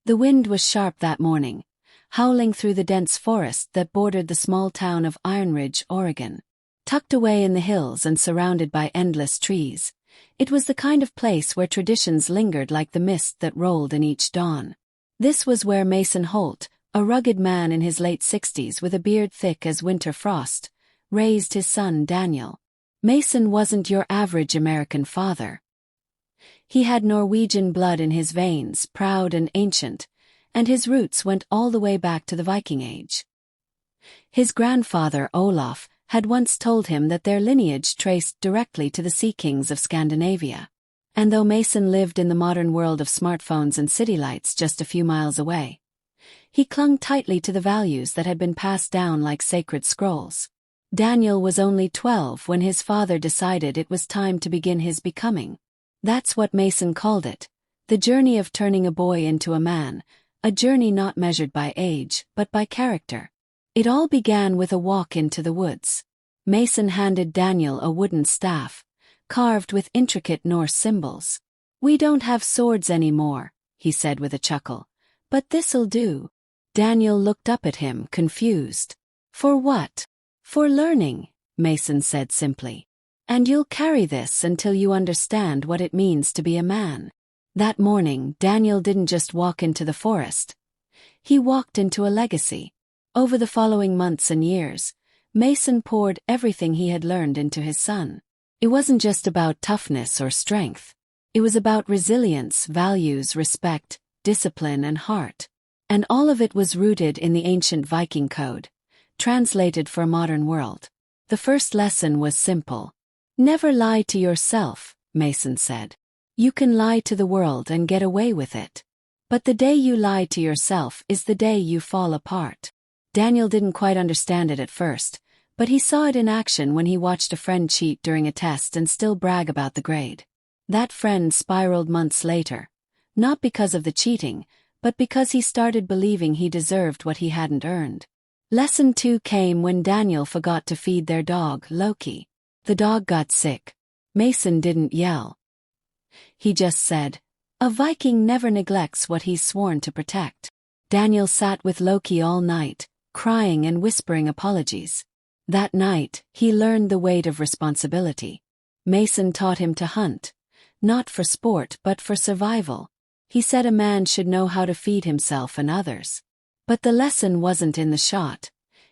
The wind was sharp that morning, howling through the dense forest that bordered the small town of Iron Ridge, Oregon. Tucked away in the hills and surrounded by endless trees, it was the kind of place where traditions lingered like the mist that rolled in each dawn. This was where Mason Holt, a rugged man in his late 60s with a beard thick as winter frost, raised his son Daniel. Mason wasn't your average American father. He had Norwegian blood in his veins, proud and ancient, and his roots went all the way back to the Viking Age. His grandfather, Olaf, had once told him that their lineage traced directly to the Sea Kings of Scandinavia. And though Mason lived in the modern world of smartphones and city lights just a few miles away, he clung tightly to the values that had been passed down like sacred scrolls. Daniel was only 12 when his father decided it was time to begin his becoming. That's what Mason called it, the journey of turning a boy into a man, a journey not measured by age, but by character. It all began with a walk into the woods. Mason handed Daniel a wooden staff, carved with intricate Norse symbols. "We don't have swords anymore," he said with a chuckle, "but this'll do." Daniel looked up at him, confused. "For what?" "For learning," Mason said simply. "And you'll carry this until you understand what it means to be a man." That morning, Daniel didn't just walk into the forest. He walked into a legacy. Over the following months and years, Mason poured everything he had learned into his son. It wasn't just about toughness or strength. It was about resilience, values, respect, discipline, and heart. And all of it was rooted in the ancient Viking code, translated for a modern world. The first lesson was simple. "Never lie to yourself," Mason said. "You can lie to the world and get away with it. But the day you lie to yourself is the day you fall apart." Daniel didn't quite understand it at first, but he saw it in action when he watched a friend cheat during a test and still brag about the grade. That friend spiraled months later, not because of the cheating, but because he started believing he deserved what he hadn't earned. Lesson 2 came when Daniel forgot to feed their dog, Loki. The dog got sick. Mason didn't yell. He just said, "A Viking never neglects what he's sworn to protect." Daniel sat with Loki all night, crying and whispering apologies. That night, he learned the weight of responsibility. Mason taught him to hunt, not for sport but for survival. He said a man should know how to feed himself and others. But the lesson wasn't in the shot.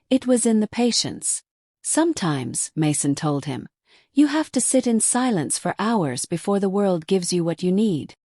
It was in the patience. "Sometimes," Mason told him, "you have to sit in silence for hours before the world gives you what you need."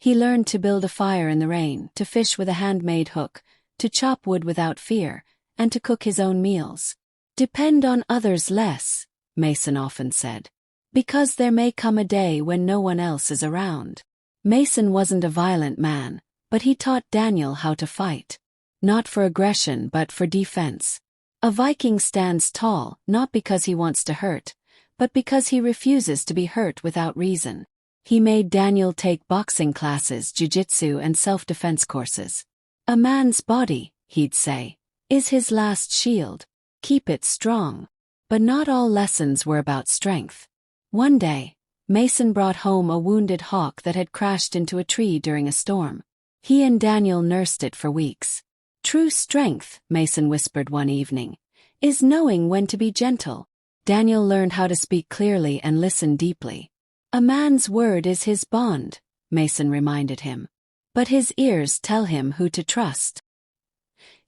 He learned to build a fire in the rain, to fish with a handmade hook, to chop wood without fear, and to cook his own meals. "Depend on others less," Mason often said, "because there may come a day when no one else is around." Mason wasn't a violent man, but he taught Daniel how to fight. Not for aggression but for defense. A Viking stands tall, not because he wants to hurt, but because he refuses to be hurt without reason. He made Daniel take boxing classes, jiu-jitsu, and self-defense courses. "A man's body," he'd say, "is his last shield. Keep it strong." But not all lessons were about strength. One day, Mason brought home a wounded hawk that had crashed into a tree during a storm. He and Daniel nursed it for weeks. "True strength," Mason whispered one evening, "is knowing when to be gentle." Daniel learned how to speak clearly and listen deeply. "A man's word is his bond," Mason reminded him. "But his ears tell him who to trust."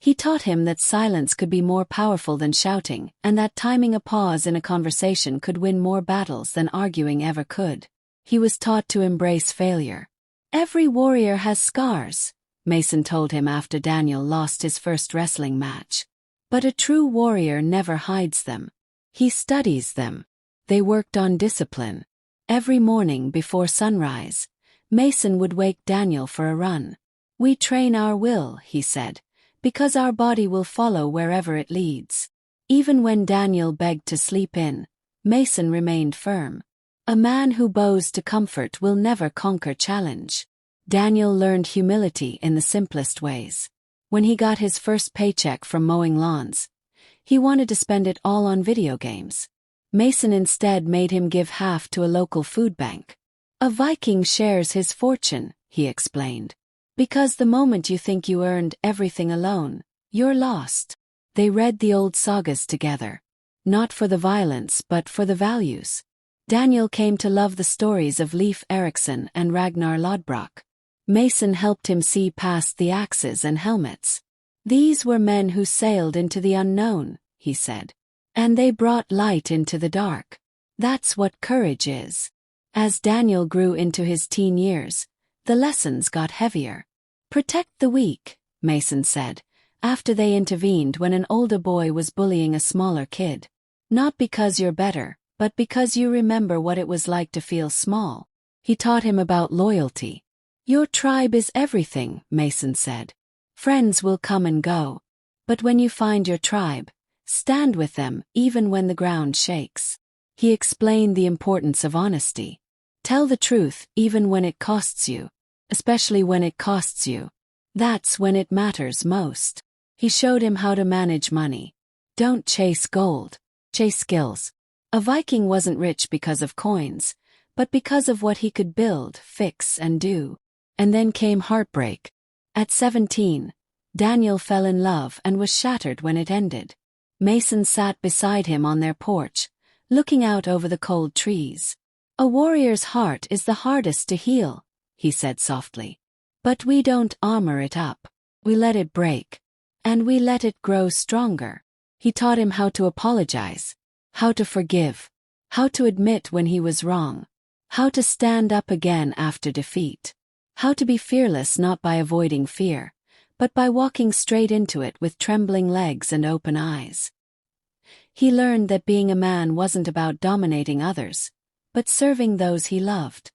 He taught him that silence could be more powerful than shouting, and that timing a pause in a conversation could win more battles than arguing ever could. He was taught to embrace failure. "Every warrior has scars," Mason told him after Daniel lost his first wrestling match. "But a true warrior never hides them. He studies them." They worked on discipline. Every morning before sunrise, Mason would wake Daniel for a run. "We train our will," he said, "because our body will follow wherever it leads." Even when Daniel begged to sleep in, Mason remained firm. A man who bows to comfort will never conquer challenge. Daniel learned humility in the simplest ways. When he got his first paycheck from mowing lawns, he wanted to spend it all on video games. Mason instead made him give half to a local food bank. "A Viking shares his fortune," he explained. Because the moment you think you earned everything alone, you're lost. They read the old sagas together. Not for the violence but for the values. Daniel came to love the stories of Leif Erikson and Ragnar Lodbrok. Mason helped him see past the axes and helmets. These were men who sailed into the unknown, he said. And they brought light into the dark. That's what courage is. As Daniel grew into his teen years, the lessons got heavier. Protect the weak, Mason said, after they intervened when an older boy was bullying a smaller kid. Not because you're better, but because you remember what it was like to feel small. He taught him about loyalty. Your tribe is everything, Mason said. Friends will come and go. But when you find your tribe, stand with them even when the ground shakes. He explained the importance of honesty. Tell the truth even when it costs you. Especially when it costs you. That's when it matters most. He showed him how to manage money. Don't chase gold. Chase skills. A Viking wasn't rich because of coins, but because of what he could build, fix, and do. And then came heartbreak. At 17, Daniel fell in love and was shattered when it ended. Mason sat beside him on their porch, looking out over the cold trees. A warrior's heart is the hardest to heal, he said softly. But we don't armor it up. We let it break. And we let it grow stronger. He taught him how to apologize, how to forgive, how to admit when he was wrong, how to stand up again after defeat, how to be fearless not by avoiding fear, but by walking straight into it with trembling legs and open eyes. He learned that being a man wasn't about dominating others, but serving those he loved.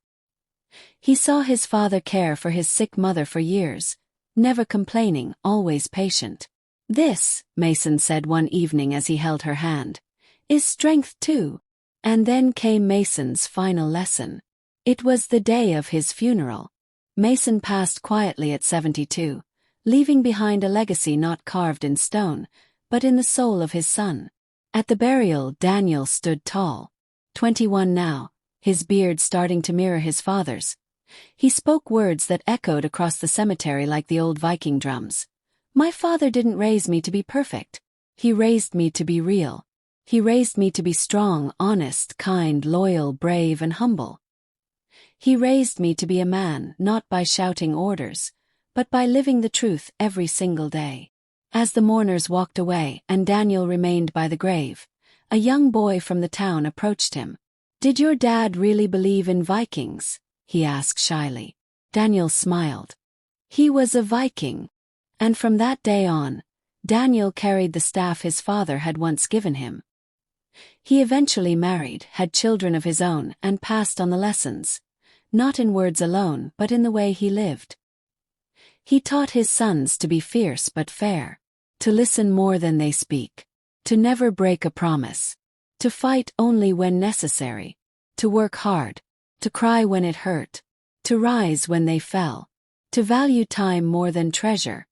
He saw his father care for his sick mother for years, never complaining, always patient. This, Mason said one evening as he held her hand, is strength too. And then came Mason's final lesson. It was the day of his funeral. Mason passed quietly at 72, leaving behind a legacy not carved in stone, but in the soul of his son. At the burial, Daniel stood tall. 21 now, his beard starting to mirror his father's. He spoke words that echoed across the cemetery like the old Viking drums. My father didn't raise me to be perfect. He raised me to be real. He raised me to be strong, honest, kind, loyal, brave, and humble. He raised me to be a man, not by shouting orders, but by living the truth every single day. As the mourners walked away and Daniel remained by the grave, a young boy from the town approached him. Did your dad really believe in Vikings? He asked shyly. Daniel smiled. He was a Viking. And from that day on, Daniel carried the staff his father had once given him. He eventually married, had children of his own, and passed on the lessons, not in words alone but in the way he lived. He taught his sons to be fierce but fair, to listen more than they speak, to never break a promise, to fight only when necessary, to work hard, to cry when it hurt, to rise when they fell, to value time more than treasure,